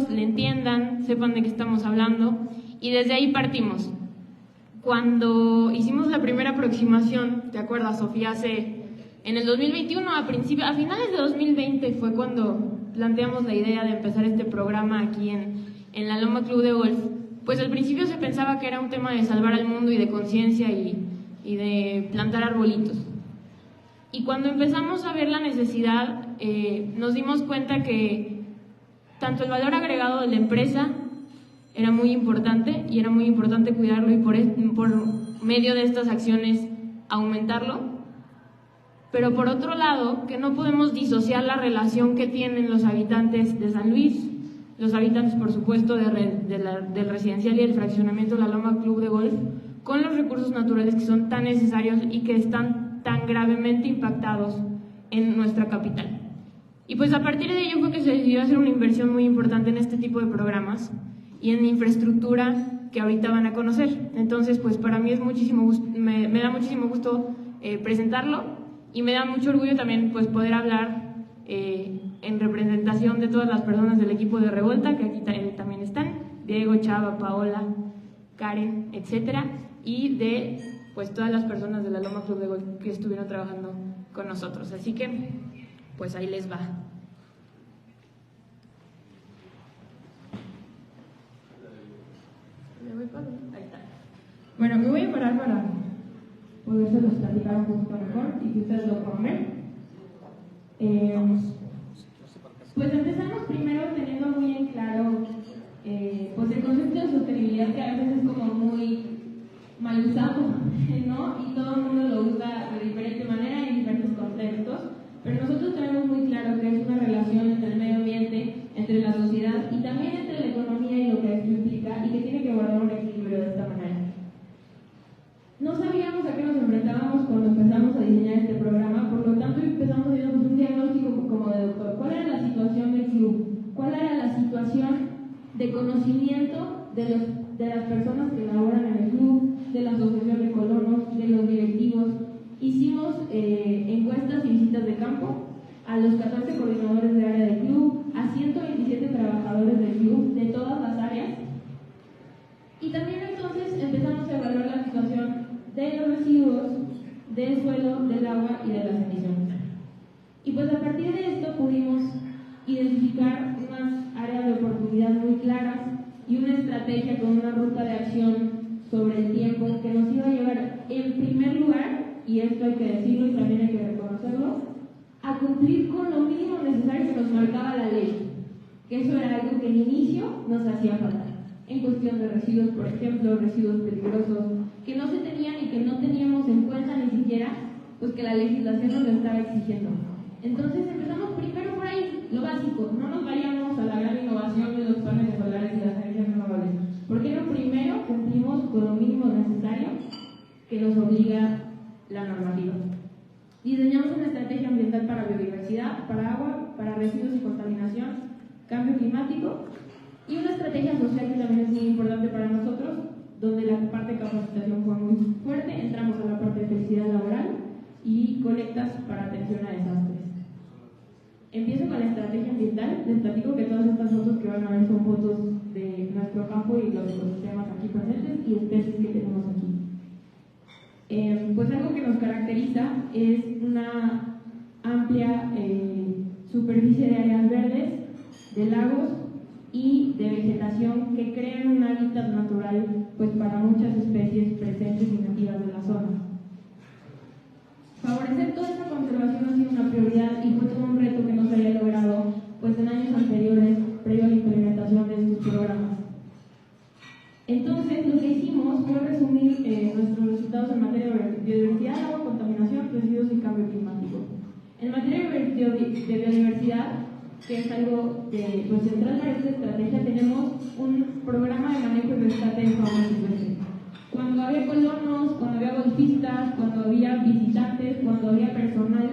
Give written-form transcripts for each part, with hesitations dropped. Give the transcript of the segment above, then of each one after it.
le entiendan, sepan de qué estamos hablando, y desde ahí partimos. Cuando hicimos la primera aproximación, ¿te acuerdas, Sofía? En el 2021, a finales de 2020 fue cuando planteamos la idea de empezar este programa aquí en la Loma Club de Golf. Pues al principio se pensaba que era un tema de salvar al mundo y de conciencia y de plantar arbolitos. Y cuando empezamos a ver la necesidad, nos dimos cuenta que tanto el valor agregado de la empresa era muy importante y era muy importante cuidarlo y por medio de estas acciones aumentarlo. Pero por otro lado, que no podemos disociar la relación que tienen los habitantes de San Luis, los habitantes, por supuesto, del residencial y del fraccionamiento de la Loma Club de Golf, con los recursos naturales que son tan necesarios y que están tan gravemente impactados en nuestra capital. Y pues a partir de ello fue que se decidió hacer una inversión muy importante en este tipo de programas y en infraestructura que ahorita van a conocer. Entonces, pues para mí es me da muchísimo gusto presentarlo, y me da mucho orgullo también pues poder hablar en representación de todas las personas del equipo de Revolta, que aquí también están, Diego, Chava, Paola, Karen, etcétera, y de pues todas las personas de la Loma Club de Golf que estuvieron trabajando con nosotros. Así que pues ahí les va. Ahí está. Bueno, me voy a parar para podérselos platicar un poquito mejor y que ustedes lo puedan ver. Pues empezamos primero teniendo muy en claro pues el concepto de sostenibilidad, que a veces es como muy mal usado, ¿no? Y todo el mundo lo usa de diferente manera en diferentes contextos, pero nosotros tenemos muy claro que es una relación entre el medio ambiente, entre la sociedad y también entre la economía y lo que esto implica, y que tiene que guardar un equilibrio de esta manera. No sabíamos a qué nos enfrentábamos cuando empezamos a diseñar este programa, por lo tanto empezamos haciendo un diagnóstico como de doctor. ¿Cuál era la situación del club? ¿Cuál era la situación de conocimiento de las personas que laboran en el club, de la asociación de colonos, de los directivos? Hicimos encuestas y visitas de campo a los 14 coordinadores de área del club, a 127 trabajadores del club de todas las áreas, y también entonces empezamos a evaluar la situación de los residuos, del suelo, del agua y de las emisiones. Y pues a partir de esto pudimos identificar unas áreas de oportunidad muy claras y una estrategia con una ruta de acción sobre el tiempo que nos iba a llevar en primer lugar, y esto hay que decirlo y también hay que reconocerlo, a cumplir con lo mínimo necesario que nos marcaba la ley, que eso era algo que al inicio nos hacía falta. En cuestión de residuos, por ejemplo, residuos peligrosos, que no se tenían y que no teníamos en cuenta ni siquiera, pues que la legislación nos lo estaba exigiendo. Entonces empezamos primero por ahí, lo básico, no nos vayamos a la gran innovación de los paneles solares y las energías renovables, porque lo primero cumplimos con lo mínimo necesario que nos obliga la normativa. Diseñamos una estrategia ambiental para biodiversidad, para agua, para residuos y contaminación, cambio climático, y una estrategia social que también es muy importante para nosotros, donde la parte de capacitación fue muy fuerte. Entramos a la parte de felicidad laboral y colectas para atención a desastres. Empiezo con la estrategia ambiental. Les platico que todas estas fotos que van a ver son fotos de nuestro campo y los ecosistemas aquí presentes y especies que tenemos aquí. Pues algo que nos caracteriza es una amplia superficie de áreas verdes, de lagos y de vegetación que crean un hábitat natural pues para muchas especies presentes y nativas de la zona. Favorecer toda esta conservación ha sido una prioridad y fue todo un reto que no se había logrado pues en años anteriores previo a la implementación de estos programas. Entonces lo que hicimos fue resumir nuestros resultados en materia de biodiversidad, agua, contaminación, residuos y cambio climático. En materia de biodiversidad, que es algo pues, central para esta estrategia, tenemos un programa de manejo y rescate de fauna silvestre. Cuando había colonos, cuando había golfistas, cuando había visitantes, cuando había personal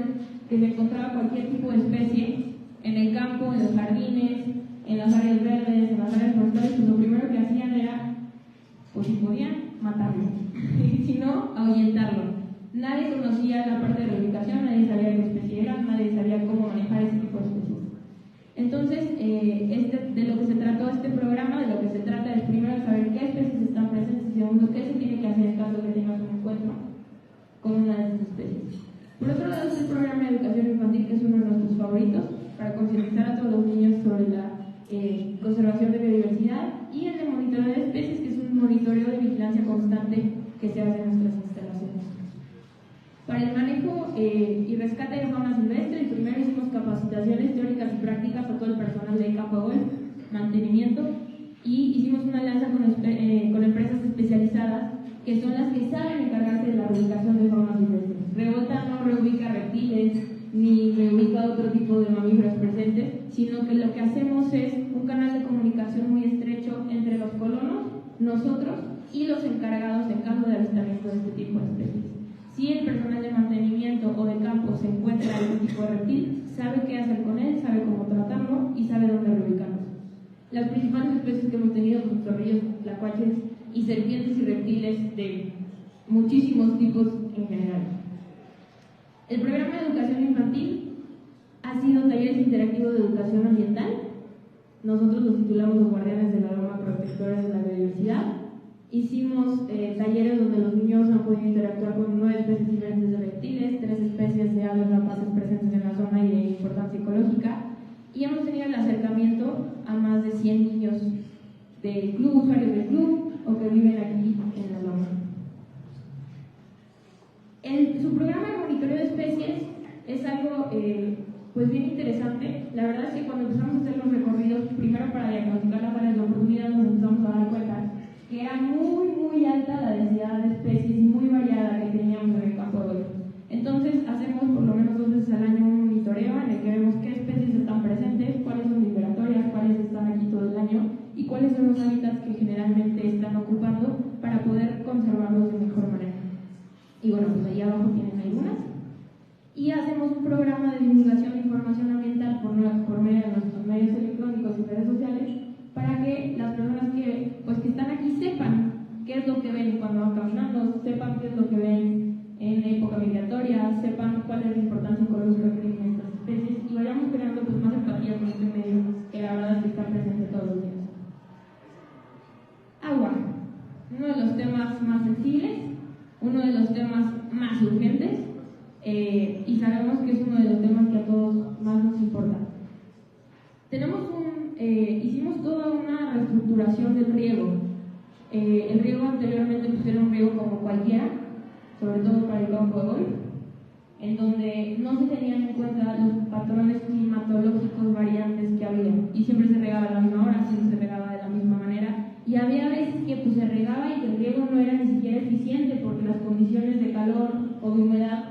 que se encontraba cualquier tipo de especie en el campo, en los jardines, en las áreas verdes, en las áreas forestales, pues lo primero que hacían era, pues si podían, matarlo, y si no, ahuyentarlo. Nadie conocía la parte de la ubicación, nadie sabía qué especie era, nadie sabía cómo manejar ese tipo de especies. Entonces, de lo que se trató pregunto qué se tiene que hacer en caso de que tengas un encuentro con una de estas especies. Por otro lado está el programa de educación infantil, que es uno de nuestros favoritos, para concientizar a todos los niños sobre la conservación de biodiversidad, y el de monitoreo de especies, que es un monitoreo de vigilancia constante que se hace en nuestras instalaciones. Para el manejo y rescate de fauna silvestre, primero hicimos capacitaciones teóricas y prácticas a todo el personal de campo de golf, mantenimiento, y hicimos una alianza con empresas especializadas que son las que saben encargarse de la reubicación de fauna silvestre. Revolta no reubica reptiles ni reubica otro tipo de mamíferos presentes, sino que lo que hacemos es un canal de comunicación muy estrecho entre los colonos, nosotros y los encargados en caso de avistamiento de este tipo de especies. Si el personal de mantenimiento o de campo se encuentra algún tipo de reptil, sabe qué hacer con él, sabe cómo tratarlo y sabe dónde reubicarlo. Las principales especies que hemos tenido son zorrillos, tlacuaches y serpientes y reptiles de muchísimos tipos en general. El programa de educación infantil ha sido talleres interactivos de educación ambiental. Nosotros los titulamos los guardianes de la loma, protectores de la biodiversidad. Hicimos talleres donde los niños han podido interactuar con 9 especies diferentes de reptiles, 3 especies de aves rapaces presentes en la zona y de importancia ecológica, y hemos tenido el acercamiento a más de 100 niños del club, usuarios del club o que viven aquí en la loma. Su programa de monitoreo de especies es algo pues bien interesante. La verdad es que cuando empezamos a hacer los recorridos, primero para diagnosticar las áreas de oportunidad, nos empezamos a dar cuenta que era muy alta la densidad de especies y muy variada que teníamos en el campo de golf. Entonces hacemos por lo menos 2 veces al año un monitoreo en el que vemos qué especies están presentes, cuáles son migratorias, cuáles están aquí todo el año y cuáles son los hábitats que generalmente están ocupando para poder conservarlos de mejor manera. Y bueno, pues ahí abajo tienen algunas. Y hacemos un programa de divulgación de información ambiental por medio de nuestros medios electrónicos y redes sociales para que las personas que están aquí sepan qué es lo que ven cuando van caminando, sepan qué es lo que ven en época migratoria, sepan cuál es la importancia ecológica que tienen estas especies y vayamos creando pues más empatía con este medio que la verdad es que está presente todos los días. Agua, uno de los temas más sensibles, uno de los temas más urgentes y sabemos que es uno de los temas que a todos más nos importa. Hicimos toda una reestructuración del riego. El riego anteriormente pues era un riego como cualquiera, sobre todo para el campo de golf, en donde no se tenían en cuenta los patrones climatológicos variantes que había y siempre se regaba a la misma hora, siempre se regaba de la misma manera y había veces que pues, se regaba y que el riego no era ni siquiera eficiente porque las condiciones de calor o de humedad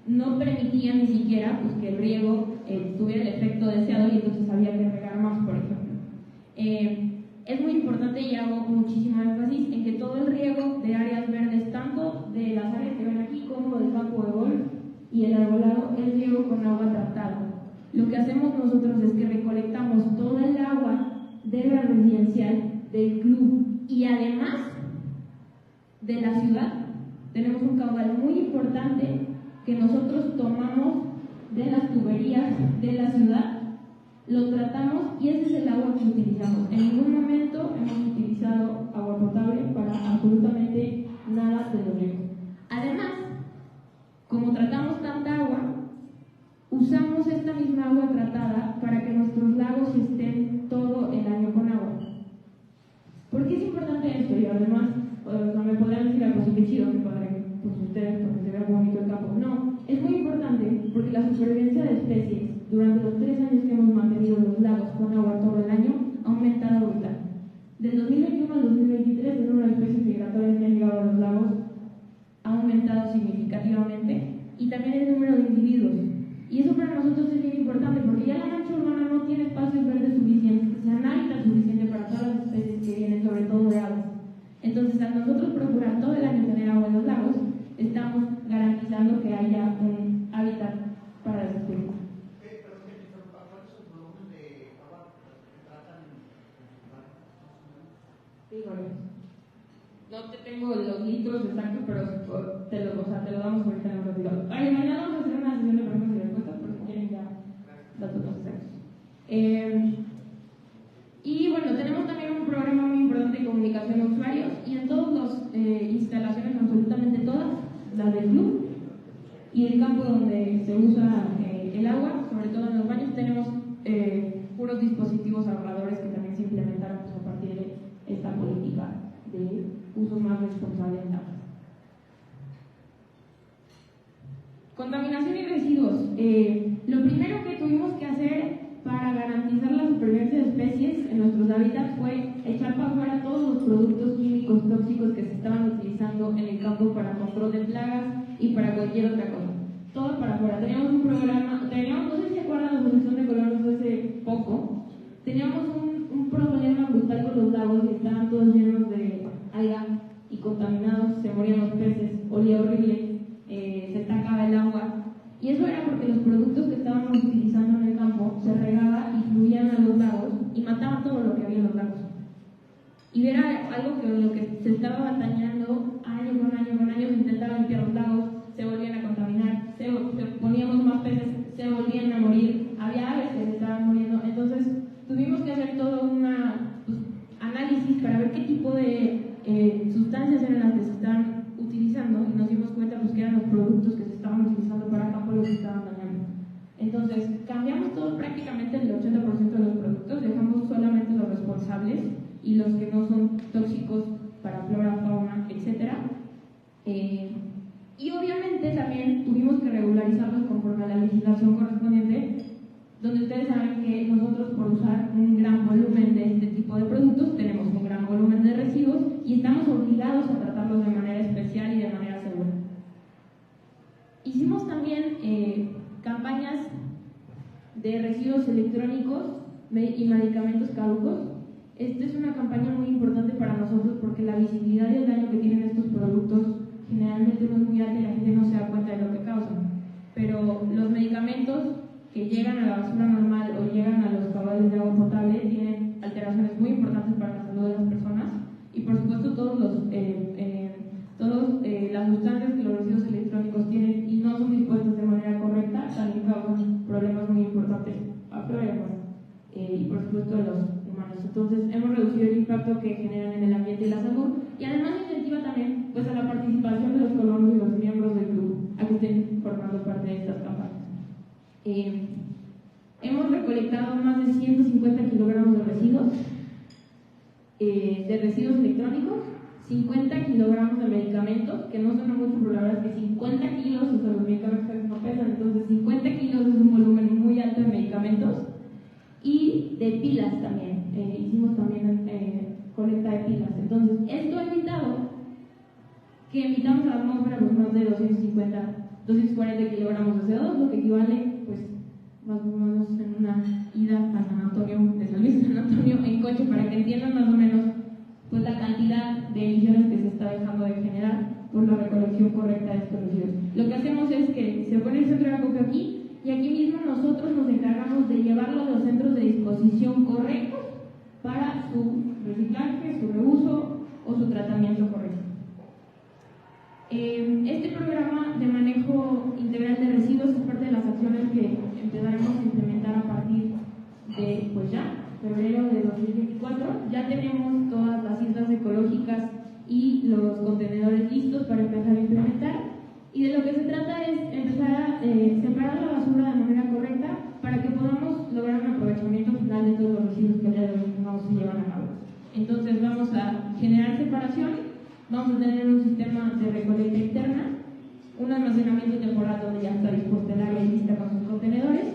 no permitían ni siquiera pues, que el riego tuviera el efecto deseado y entonces había que regar más, por ejemplo. Es muy importante y hago muchísimo énfasis en que todo el riego de áreas verdes, tanto de las áreas que ven aquí como del campo de golf y el arbolado, es riego con agua tratada. Lo que hacemos nosotros es que recolectamos toda el agua de la residencial, del club y además de la ciudad. Tenemos un caudal muy importante que nosotros tomamos de las tuberías de la ciudad, lo tratamos y ese es el agua que utilizamos. En ningún momento hemos utilizado agua potable para absolutamente nada de los riegos. Además, como tratamos tanta agua, usamos esta misma agua tratada para que nuestros lagos estén todo el año con agua. ¿Por qué es importante esto? Y además, me podrían decir, pues qué chido, qué padre, pues ustedes, porque se vea bonito el campo. No, es muy importante porque la supervivencia de especies durante los 3 años que hemos mantenido los lagos con agua todo el año ha aumentado brutal. Del 2021 al 2023, el número de especies migratorias que han llegado a los lagos ha aumentado significativamente y también el número de individuos. Y eso para nosotros es bien importante porque ya la mancha urbana no tiene espacios verdes suficientes, que sean hábitat suficiente para todas las especies que vienen, sobre todo de aves. Entonces, al nosotros procurar todo el año tener agua en los lagos, estamos garantizando que haya un hábitat para las especies. No te tengo los litros exactos, pero te lo damos ahorita en un ratito. Mañana vamos a hacer una sesión de preguntas y respuestas, por si quieren ya datos exactos. Y bueno, tenemos también un programa muy importante de comunicación a usuarios y en todas las instalaciones, absolutamente todas, las del club y el campo donde se usa el agua, sobre todo en los baños, tenemos puros dispositivos ahorradores que también se implementaron pues, a partir de esta política de uso más responsable del agua. Contaminación y residuos. Lo primero que tuvimos que hacer para garantizar la supervivencia de especies en nuestros hábitats fue echar para afuera todos los productos químicos tóxicos que se estaban utilizando en el campo para control de plagas y para cualquier otra cosa. Todo para afuera. Teníamos un programa, no sé si se acuerdan de la Asociación de Colonos hace poco, teníamos un problema brutal con los lagos que estaban todos llenos de alga y contaminados, se morían los peces, olía horrible, se estancaba el agua. Y eso era porque los productos que estábamos utilizando en el campo se regaba y fluían a los lagos y mataban todo lo que había en los lagos. Y era algo que lo que se estaba batallando año con año, se intentaba limpiar los lagos, se volvían a contaminar, poníamos más peces, se volvían a morir, había aves que se estaban muriendo. Entonces tuvimos que hacer todo un análisis para ver qué tipo de sustancias eran las que se estaban utilizando y nos dimos cuenta pues, que eran los productos que se estaban utilizando para campo los que estaban dañando. Entonces cambiamos todo, prácticamente el 80% de los productos, dejamos solamente los responsables y los que no son tóxicos para flora, fauna, etc. Y obviamente también tuvimos que regularizarlos conforme a la legislación correspondiente, donde ustedes saben que nosotros por usar un gran volumen de este tipo de productos tenemos un gran volumen de residuos y estamos obligados a tratarlos de manera especial y de manera segura. Hicimos también campañas de residuos electrónicos y medicamentos caducos. Esta es una campaña muy importante para nosotros porque la visibilidad y el daño que tienen estos productos generalmente no es muy alta y la gente no se da cuenta de lo que causan. Pero los medicamentos que llegan a la basura normal o llegan a los caudales de agua potable tienen alteraciones muy importantes para la salud de las personas y por supuesto todas las sustancias que los residuos electrónicos tienen y no son dispuestas de manera correcta también causan problemas muy importantes a problemas y por supuesto a los humanos. Entonces hemos reducido el impacto que generan en el ambiente y la salud y además incentiva también pues, a la participación de los colonos y los miembros del club a que estén formando parte de estas campañas. Hemos recolectado más de 150 kilogramos de residuos electrónicos, 50 kilogramos de medicamentos, que no suena mucho, pero la verdad es que 50 kilos, o sea, los medicamentos no pesan, entonces 50 kilos es un volumen muy alto de medicamentos, y de pilas también, hicimos también colecta de pilas. Entonces, esto ha evitado que emitamos a la atmósfera pues, más de 240 kilogramos de CO2, lo que equivale pues más o menos en una ida a San Antonio, de San Luis a San Antonio en coche, para que entiendan más o menos pues, la cantidad de emisiones que se está dejando de generar por la recolección correcta de estos residuos. Lo que hacemos es que se pone el centro de acopio aquí y aquí mismo nosotros nos encargamos de llevarlo a los centros de disposición correctos para su reciclaje, su reuso o su tratamiento correcto. Este programa de manejo integral de residuos es parte de las acciones que empezaremos a implementar a partir de, pues ya, febrero de 2024. Ya tenemos todas las islas ecológicas y los contenedores listos para empezar a implementar. Y de lo que se trata es empezar a separar la basura de manera correcta para que podamos lograr un aprovechamiento final de todos los residuos que al día de hoy no se llevan a cabo. Entonces vamos a generar separación. Vamos a tener un sistema de recolecta interna, un almacenamiento temporal donde ya está dispuesta el área lista con sus contenedores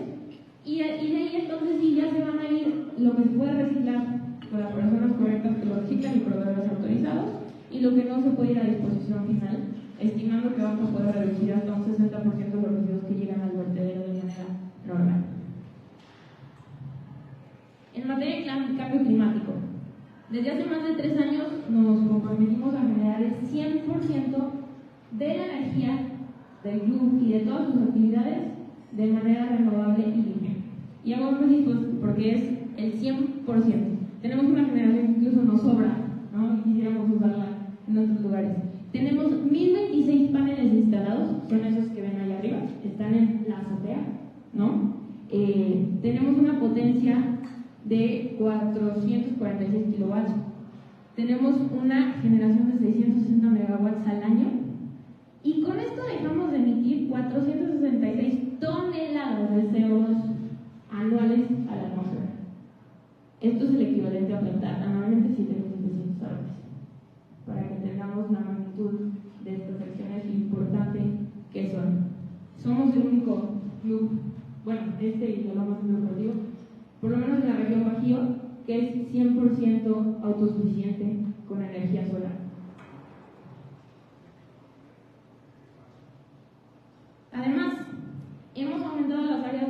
y de ahí entonces sí ya se van a ir lo que se puede reciclar con las personas correctas que lo reciclan y proveedores autorizados y lo que no se puede ir a disposición final, estimando que vamos a poder reducir hasta un 60% de los residuos que llegan al vertedero de manera normal. En materia de cambio climático, desde hace más de 3 años nos comprometimos a generar el 100% de la energía del club y de todas sus actividades de manera renovable y limpia. Y hago énfasis porque es el 100%. Tenemos una generación que incluso nos sobra, ¿no? Y quisiéramos usarla en otros lugares. Tenemos 1026 paneles instalados, son esos que ven allá arriba, están en la azotea, ¿no? Tenemos una potencia de 446 kilowatts. tenemos una generación de 660 megawatts al año, y con esto dejamos de emitir 466 toneladas de CO2 anuales a la atmósfera. Esto es el equivalente a plantar anualmente 7.700 árboles, para que tengamos la magnitud de estas acciones y lo importante que son. Somos el único club, bueno, y lo más deportivo, por lo menos en la región Bajío, que es 100% autosuficiente con energía solar. Además, hemos aumentado las áreas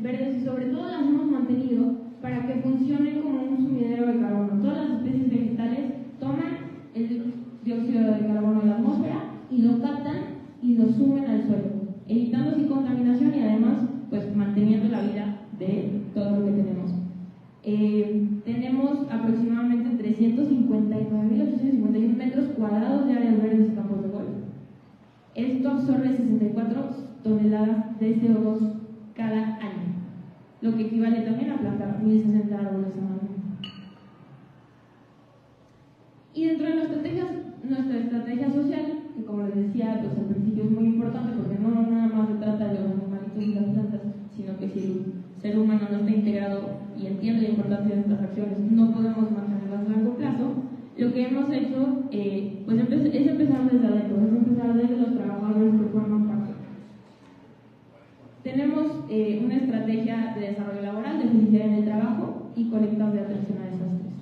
verdes y sobre todo las hemos mantenido para que funcionen como un sumidero de carbono. Todas las especies vegetales toman el dióxido de carbono de la atmósfera y lo captan y lo suben al suelo, evitando así contaminación y además pues manteniendo la vida de todo lo que tenemos. Tenemos aproximadamente 359.851 metros cuadrados de áreas verdes y campos de golf. Esto absorbe 64 toneladas de CO2 cada año, lo que equivale también a plantar 1.060 árboles anualmente. Y dentro de nuestra estrategia social, que como les decía, pues al principio es muy importante porque no nada más se trata de los animalitos y las plantas, sino que si el ser humano no está integrado y entiende la importancia de estas acciones, no podemos mantenerlas a largo plazo. Lo que hemos hecho pues es empezar desde adentro, es empezar desde los trabajadores que forman parte. Tenemos una estrategia de desarrollo laboral, de felicidad en el trabajo y colectas de atención a desastres.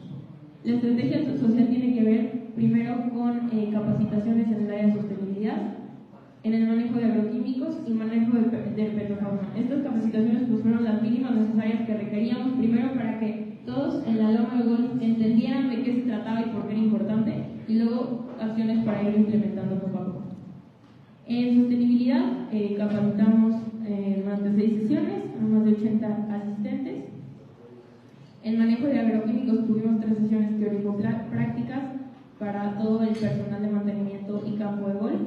La estrategia social tiene que ver primero con capacitaciones en el área de sostenibilidad, en el manejo de agroquímicos y manejo de petrofauna. Estas capacitaciones pues fueron las mínimas necesarias que requeríamos, primero para que todos en la Loma de Golf entendieran de qué se trataba y por qué era importante, y luego acciones para irlo implementando poco a poco. En sostenibilidad capacitamos durante 6 sesiones a más de 80 asistentes. En manejo de agroquímicos tuvimos 3 sesiones teórico-prácticas para todo el personal de mantenimiento y campo de golf,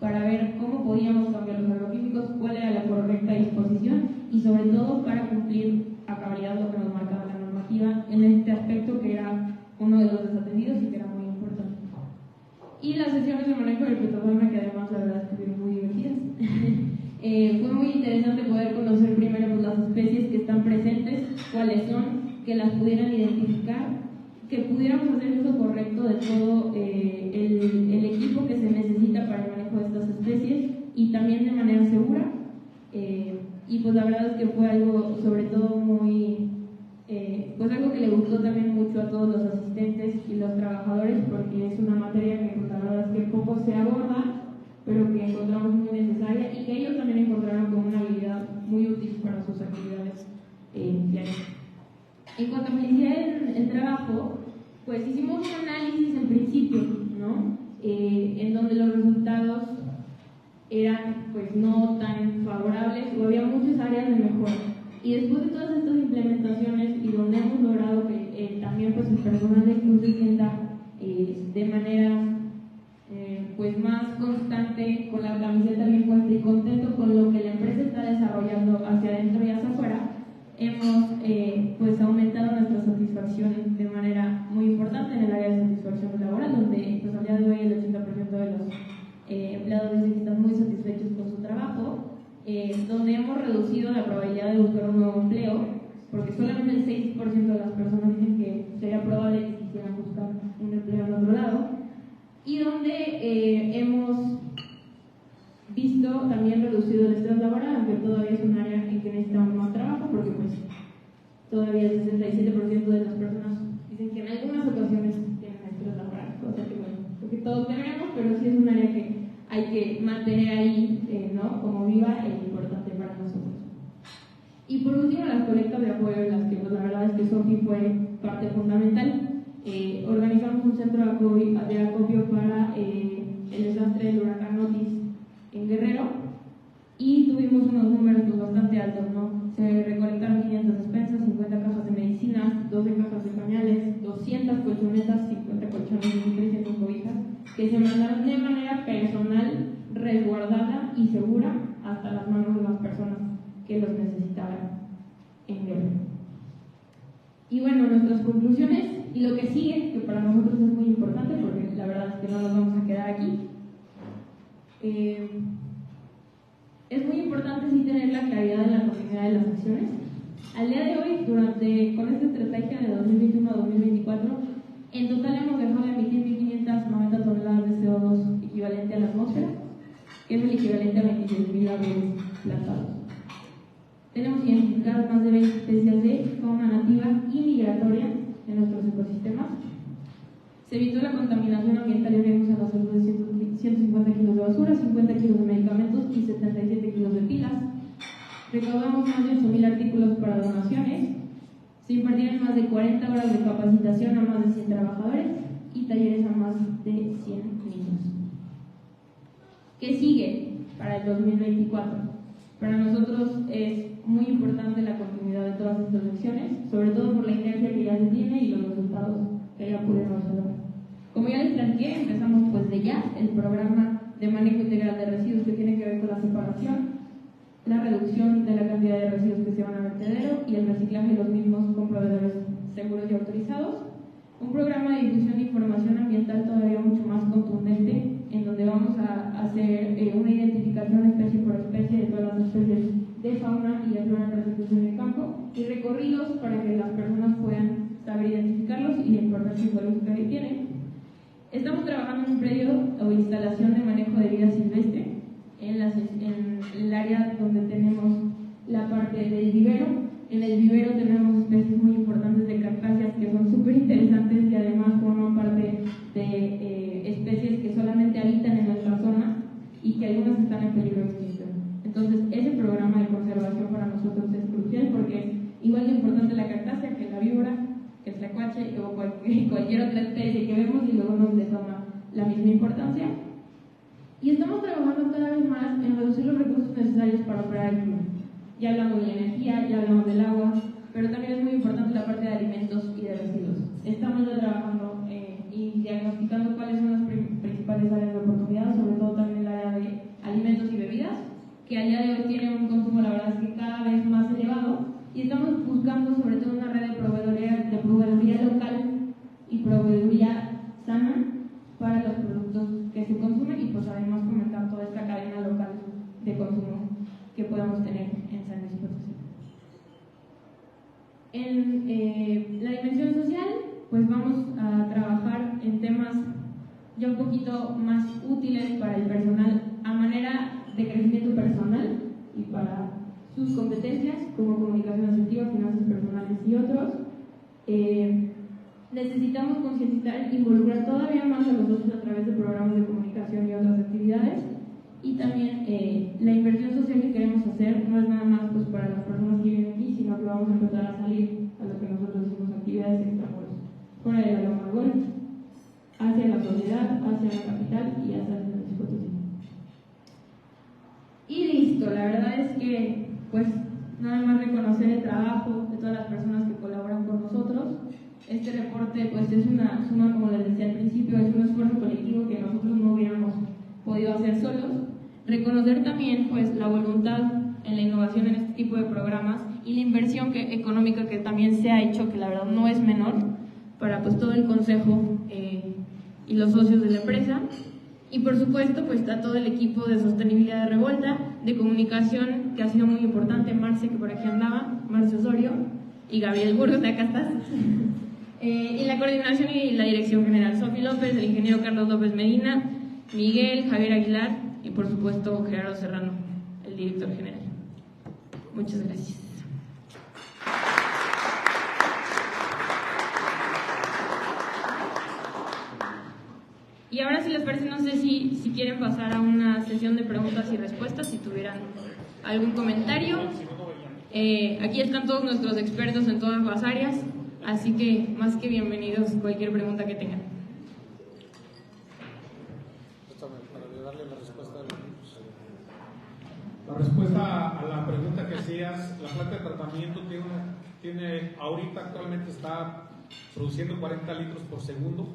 para ver cómo podíamos cambiar los agroquímicos, cuál era la correcta disposición y sobre todo para cumplir a cabalidad lo que nos marcaba la normativa en este aspecto que era uno de los desatendidos y que era muy importante. Y las sesiones de manejo del petrofauna, que además la verdad estuvieron muy divertidas. Fue muy interesante poder conocer primero pues, las especies que están presentes, cuáles son, que las pudieran identificar, que pudiéramos hacer uso correcto de todo el equipo que se necesita para el manejo de estas especies y también de manera segura. Y pues la verdad es que fue algo sobre todo muy, pues algo que le gustó también mucho a todos los asistentes y los trabajadores, porque es una materia que pues, la verdad es que poco se aborda, pero que encontramos muy necesaria y que ellos también encontraron como una habilidad muy útil para sus actividades diarias. En cuanto a felicidad en el trabajo, pues hicimos un análisis en principio, ¿no? En donde los resultados eran pues no tan favorables o había muchas áreas de mejora. Y después de todas estas implementaciones y donde hemos logrado que también pues el personal de club se sienta de manera pues más constante, con la camiseta bien puesta y contento con lo que la empresa está desarrollando hacia adentro y hacia afuera, hemos pues aumentado nuestra satisfacción de manera muy importante en el área de satisfacción laboral, donde pues al día de hoy el 80% de los empleados dicen que están muy satisfechos con su trabajo, donde hemos reducido la probabilidad de buscar un nuevo empleo, porque solamente el 6% de las personas dicen que sería probable que quisieran buscar un empleo en otro lado, y donde hemos visto también reducido el estrés laboral, aunque todavía es un área en que necesitamos más trabajo, porque pues todavía el 67% de las personas dicen que en algunas ocasiones tienen estrés laboral, cosa que bueno, porque todos tenemos, pero sí es un área que hay que mantener ahí, ¿no? Como viva e importante para nosotros. Y por último, las colectas de apoyo, en las que pues, la verdad es que Sofi fue parte fundamental. Organizamos un centro de acopio para el desastre del huracán Otis en Guerrero y tuvimos unos números pues, bastante altos, ¿no? Se recolectaron 500 despensas, 50 cajas de medicinas, 12 cajas de pañales, 200 colchonetas, 50 colchones y 1.300 cobijas que se mandaron de manera personal, resguardada y segura hasta las manos de las personas que los necesitaban en Guerrero. Y bueno, nuestras conclusiones y lo que sigue, que para nosotros es muy importante, Es muy importante sí tener la claridad en la continuidad de las acciones. Al día de hoy, con esta estrategia de 2021 a 2024, en total hemos dejado de emitir 1.590 toneladas de CO2 equivalente a la atmósfera, que es el equivalente a 26.000 árboles plantados. Tenemos identificadas más de 20 especies de fauna nativa y migratoria en nuestros ecosistemas. Se evitó la contaminación ambiental y riesgos a la salud de 150 kilos de basura, 50 kilos de medicamentos y 77 kilos de pilas. Recaudamos más de 8.000 artículos para donaciones. Se impartieron más de 40 horas de capacitación a más de 100 trabajadores y talleres a más de 100 niños. ¿Qué sigue para el 2024? Para nosotros es muy importante la continuidad de todas estas acciones, sobre todo por la inercia que ya se tiene y los resultados que ya pudimos lograr. Como ya les platiqué, empezamos pues de ya el programa de manejo integral de residuos que tiene que ver con la separación, la reducción de la cantidad de residuos que se van a vertedero y el reciclaje de los mismos con proveedores seguros y autorizados. Un programa de difusión de información ambiental todavía mucho más contundente, en donde vamos a hacer una identificación especie por especie de todas las especies de fauna y de flora presentes en el campo, y recorridos para que las personas puedan saber identificarlos y la importancia ecológica que tienen. Estamos trabajando en un predio o instalación de manejo de vida silvestre en el área donde tenemos la parte del vivero. En el vivero tenemos especies muy importantes de cactáceas que son súper interesantes y además forman parte de especies que solamente habitan en nuestra zona y que algunas están en peligro de extinción. Entonces, ese programa de conservación para nosotros es crucial porque es igual de importante la cactácea que la víbora, que el tlacuache o cualquier otra especie que vemos y luego nos le toma la misma importancia. Y estamos trabajando cada vez más en reducir los recursos necesarios para operar el club. Ya hablamos de la energía, ya hablamos del agua, pero también es muy importante la parte de alimentos y de residuos. Estamos ya trabajando y diagnosticando cuáles son las principales áreas de oportunidad, sobre todo también el área de alimentos y bebidas, que a día de hoy tiene un consumo, la verdad es que cada vez más elevado, y estamos buscando sobre todo una red de proveeduría local y proveeduría sana para los productos que se consumen y pues además fomentar toda esta cadena local de consumo que podamos tener en San Luis Potosí. En la dimensión social, pues vamos a trabajar en temas ya un poquito más útiles para el personal a manera de crecimiento personal y para sus competencias como comunicación asertiva, finanzas personales y otros. Necesitamos concientizar e involucrar todavía más a los socios a través de programas de comunicación y otras actividades. Y también la inversión social que queremos hacer no es nada más pues, para las personas que viven aquí, sino que vamos a empezar a salir a lo que nosotros decimos actividades extramuros, fuera de la Loma del Golf, hacia la sociedad, hacia la capital y hacia San Luis Potosí. Y listo, la verdad es que pues nada más reconocer el trabajo de todas las personas que colaboran con nosotros. Este reporte pues es una suma, como les decía al principio, es un esfuerzo colectivo que nosotros no hubiéramos podido hacer solos. Reconocer también pues la voluntad en la innovación en este tipo de programas y la inversión económica que también se ha hecho, que la verdad no es menor, para pues todo el consejo y los socios de la empresa. Y por supuesto pues está todo el equipo de sostenibilidad de Revolta, de comunicación, que ha sido muy importante, Marce, que por aquí andaba, Marce Osorio, y Gabriel Burgos, de acá estás. Y la coordinación y la dirección general, Sofi López, el ingeniero Carlos López Medina, Miguel, Javier Aguilar y por supuesto Gerardo Serrano, el director general. Muchas gracias. Y ahora, si les parece, no sé si quieren pasar a una sesión de preguntas y respuestas, si tuvieran algún comentario. Aquí están todos nuestros expertos en todas las áreas, así que más que bienvenidos cualquier pregunta que tengan. Para darle la respuesta a la respuesta a la pregunta que hacías, la planta de tratamiento tiene ahorita actualmente está produciendo 40 litros por segundo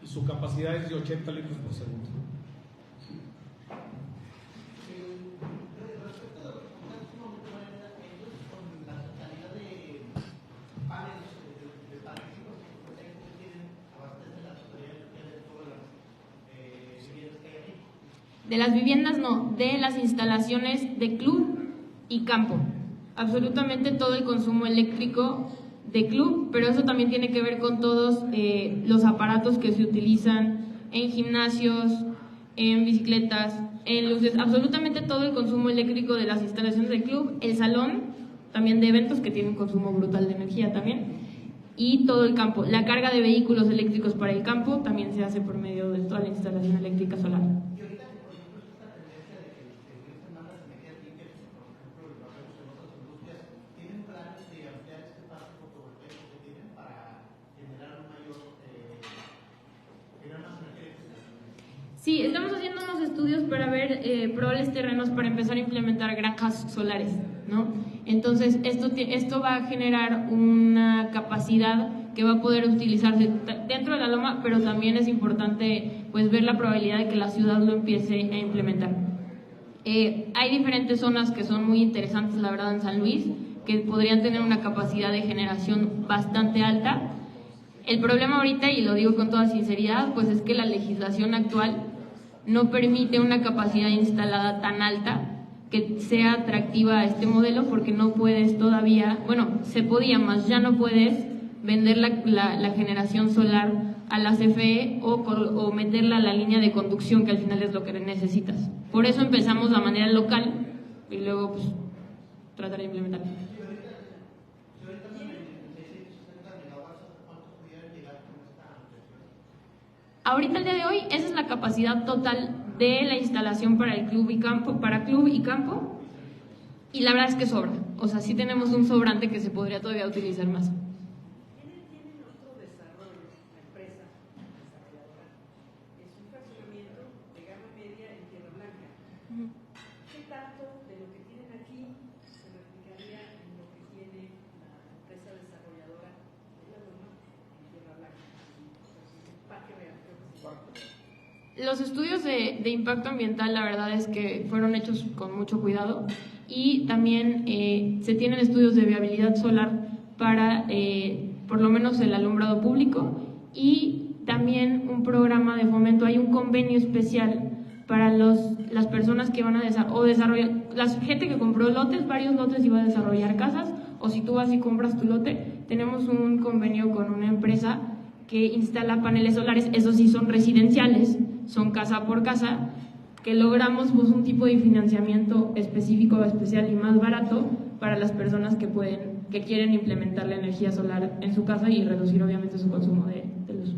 y su capacidad es de 80 litros por segundo. De las viviendas no, de las instalaciones de club y campo. Absolutamente todo el consumo eléctrico de club, pero eso también tiene que ver con todos los aparatos que se utilizan en gimnasios, en bicicletas, en luces, absolutamente todo el consumo eléctrico de las instalaciones del club, el salón, también de eventos que tienen consumo brutal de energía también, y todo el campo. La carga de vehículos eléctricos para el campo también se hace por medio de toda la instalación eléctrica solar. Sí, estamos haciendo unos estudios para ver probables terrenos para empezar a implementar granjas solares, ¿no? Entonces, esto va a generar una capacidad que va a poder utilizarse dentro de la loma, pero también es importante pues ver la probabilidad de que la ciudad lo empiece a implementar. Hay diferentes zonas que son muy interesantes, la verdad, en San Luis, que podrían tener una capacidad de generación bastante alta. El problema ahorita, y lo digo con toda sinceridad, pues es que la legislación actual no permite una capacidad instalada tan alta que sea atractiva a este modelo, porque no puedes todavía, bueno, se podía más, ya no puedes vender la generación solar a la CFE o meterla a la línea de conducción, que al final es lo que necesitas. Por eso empezamos de manera local y luego pues tratar de implementar. Ahorita, el día de hoy, esa es la capacidad total de la instalación para el club y campo, y la verdad es que sobra. O sea, sí tenemos un sobrante que se podría todavía utilizar más. ¿Tienen otro desarrollo, la empresa desarrolladora? Es un fraccionamiento de gama media en Tierra Blanca. ¿Qué tanto de lo que tienen aquí se replicaría en lo que tiene la empresa desarrolladora de la Loma en Tierra Blanca? Parque Real, creo que sí. Los estudios de impacto ambiental, la verdad es que fueron hechos con mucho cuidado, y también se tienen estudios de viabilidad solar para por lo menos el alumbrado público, y también un programa de fomento. Hay un convenio especial para las personas que van a desarrollar, la gente que compró lotes, varios lotes, y va a desarrollar casas, o si tú vas y compras tu lote, tenemos un convenio con una empresa que instala paneles solares. Esos sí son residenciales, son casa por casa, que logramos pues un tipo de financiamiento específico, especial y más barato para las personas que quieren implementar la energía solar en su casa y reducir obviamente su consumo de luz.